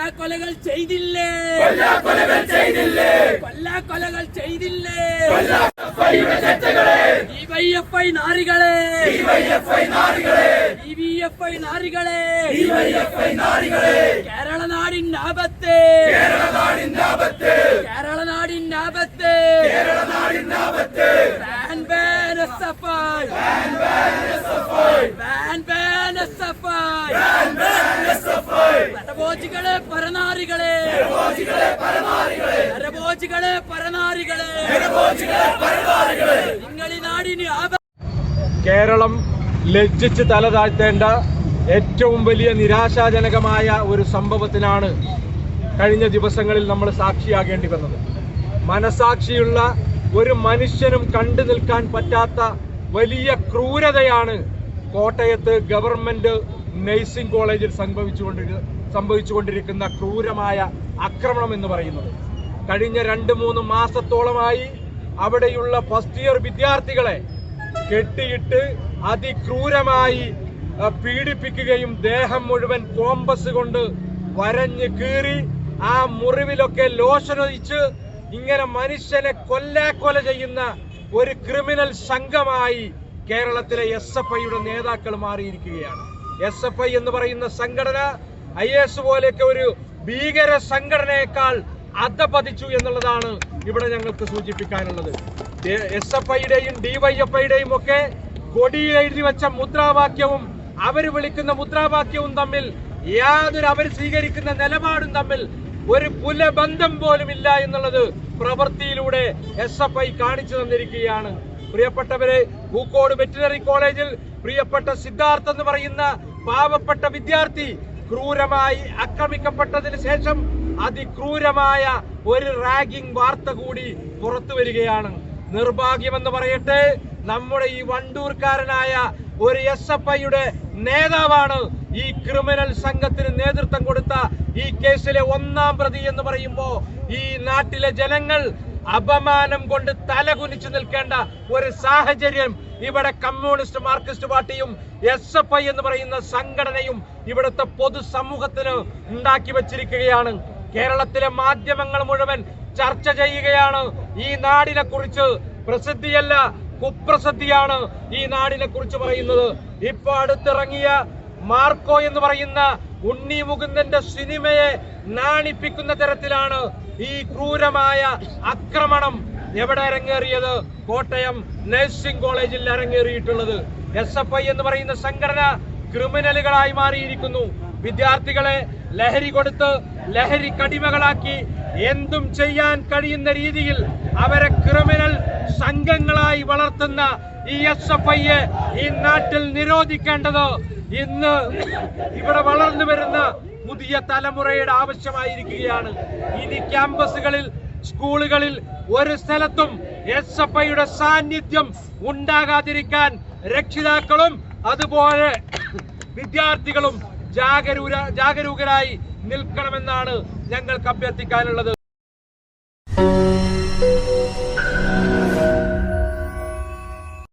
കൊലകൾ ചെയ്തില്ലേ ഡിവൈഎഫ്ഐ നാരികളെ കേരള നാടിന്റെ ആപത്ത് കേരളം ലജ്ജിച്ച് തല താഴ്ത്തേണ്ട ഏറ്റവും വലിയ നിരാശാജനകമായ ഒരു സംഭവത്തിനാണ് കഴിഞ്ഞ ദിവസങ്ങളിൽ നമ്മൾ സാക്ഷിയാകേണ്ടി വന്നത്. മനസാക്ഷിയുള്ള ഒരു മനുഷ്യനും കണ്ടു നിൽക്കാൻ പറ്റാത്ത വലിയ ക്രൂരതയാണ് കോട്ടയത്ത് ഗവൺമെന്റ് നഴ്സിംഗ് കോളേജിൽ സംഭവിച്ചുകൊണ്ടിരിക്കുന്ന ക്രൂരമായ ആക്രമണം എന്ന് പറയുന്നത്. കഴിഞ്ഞ 2-3 മാസത്തോളമായി അവിടെയുള്ള ഫസ്റ്റ് ഇയർ വിദ്യാർത്ഥികളെ കെട്ടിയിട്ട് അതിക്രൂരമായി പീഡിപ്പിക്കുകയും ദേഹം മുഴുവൻ കോമ്പസ് കൊണ്ട് വരഞ്ഞ് കീറി ആ മുറിവിലൊക്കെ ലോഷനൊഴിച്ച് ഇങ്ങനെ മനുഷ്യനെ കൊല ചെയ്യുന്ന ഒരു ക്രിമിനൽ സംഘമായി കേരളത്തിലെ SFIയുടെ നേതാക്കൾ മാറിയിരിക്കുകയാണ്. SFI എന്ന് പറയുന്ന സംഘടന IS പോലെയൊക്കെ ഒരു ഭീകര സംഘടനയേക്കാൾ അധപതിച്ചു എന്നുള്ളതാണ് ഇവിടെ ഞങ്ങൾക്ക് സൂചിപ്പിക്കാനുള്ളത്. SFIയുടെയും DYFIയുടെയും ഒക്കെ കൊടിയിൽ എഴുതി വെച്ച മുദ്രാവാക്യവും അവർ വിളിക്കുന്ന മുദ്രാവാക്യവും തമ്മിൽ അവർ സ്വീകരിക്കുന്ന നിലപാടും തമ്മിൽ ഒരു പുലബന്ധം പോലും ഇല്ല എന്നുള്ളത് പ്രവൃത്തിയിലൂടെ SFI കാണിച്ചു തന്നിരിക്കുകയാണ്. പ്രിയപ്പെട്ടവരെ, പൂക്കോട് വെറ്റിനറി കോളേജിൽ പ്രിയപ്പെട്ട സിദ്ധാർത്ഥ് എന്ന് പറയുന്ന പാവപ്പെട്ട വിദ്യാർത്ഥി ക്രൂരമായി ആക്രമിക്കപ്പെട്ടതിന് ശേഷം അതിക്രൂരമായ ഒരു റാഗിംഗ് വാർത്ത കൂടി പുറത്തു വരികയാണ്. നിർഭാഗ്യമെന്ന് പറയട്ടെ, നമ്മുടെ ഈ വണ്ടൂർക്കാരനായ ഒരു SFIയുടെ നേതാവാണ് ഈ ക്രിമിനൽ സംഘത്തിന് നേതൃത്വം കൊടുത്ത ഈ കേസിലെ 1-ാം പ്രതി എന്ന് പറയുമ്പോ ഈ നാട്ടിലെ ജനങ്ങൾ അപമാനം കൊണ്ട് തലകുനിച്ചു നിൽക്കേണ്ട ഒരു സാഹചര്യം ഇവിടെ കമ്മ്യൂണിസ്റ്റ് മാർക്സിസ്റ്റ് പാർട്ടിയും SFI എന്ന് പറയുന്ന സംഘടനയും ഇവിടുത്തെ പൊതുസമൂഹത്തിന് ഉണ്ടാക്കി വച്ചിരിക്കുകയാണ്. കേരളത്തിലെ മാധ്യമങ്ങൾ മുഴുവൻ ചർച്ച ചെയ്യുകയാണ് ഈ നാടിനെ കുറിച്ച്. പ്രസിദ്ധിയല്ല, കുപ്രസിദ്ധിയാണ് ഈ നാടിനെ കുറിച്ച് പറയുന്നത്. ഇപ്പൊ അടുത്തിറങ്ങിയ മാർക്കോ എന്ന് പറയുന്ന ഉണ്ണി മുകുന്ദന്റെ സിനിമയെ നാണിപ്പിക്കുന്ന തരത്തിലാണ് ഈ ക്രൂരമായ ആക്രമണം എവിടെ അരങ്ങേറിയത്? കോട്ടയം നഴ്സിംഗ് കോളേജിൽ അരങ്ങേറിയിട്ടുള്ളത്. SFI എന്ന് പറയുന്ന സംഘടന ക്രിമിനലുകളായി മാറിയിരിക്കുന്നു. വിദ്യാർത്ഥികളെ ലഹരി കൊടുത്ത് ലഹരി കടിമകളാക്കി എന്തും ചെയ്യാൻ കഴിയുന്ന രീതിയിൽ അവരെ ക്രിമിനൽ സംഘങ്ങളായി വളർത്തുന്ന ഈ SFIയെ ഈ നാട്ടിൽ നിരോധിക്കേണ്ടത് ഇന്ന് ഇവിടെ വളർന്നു വരുന്ന പുതിയ തലമുറയുടെ ആവശ്യമായിരിക്കുകയാണ്. ഇനി ക്യാമ്പസുകളിൽ, സ്കൂളുകളിൽ ഒരു സ്ഥലത്തും SFIയുടെ സാന്നിധ്യം ഉണ്ടാകാതിരിക്കാൻ രക്ഷിതാക്കളും അതുപോലെ വിദ്യാർത്ഥികളും ജാഗരൂകരായി നിൽക്കണമെന്നാണ് ഞങ്ങൾക്ക് അഭ്യർത്ഥിക്കാനുള്ളത്.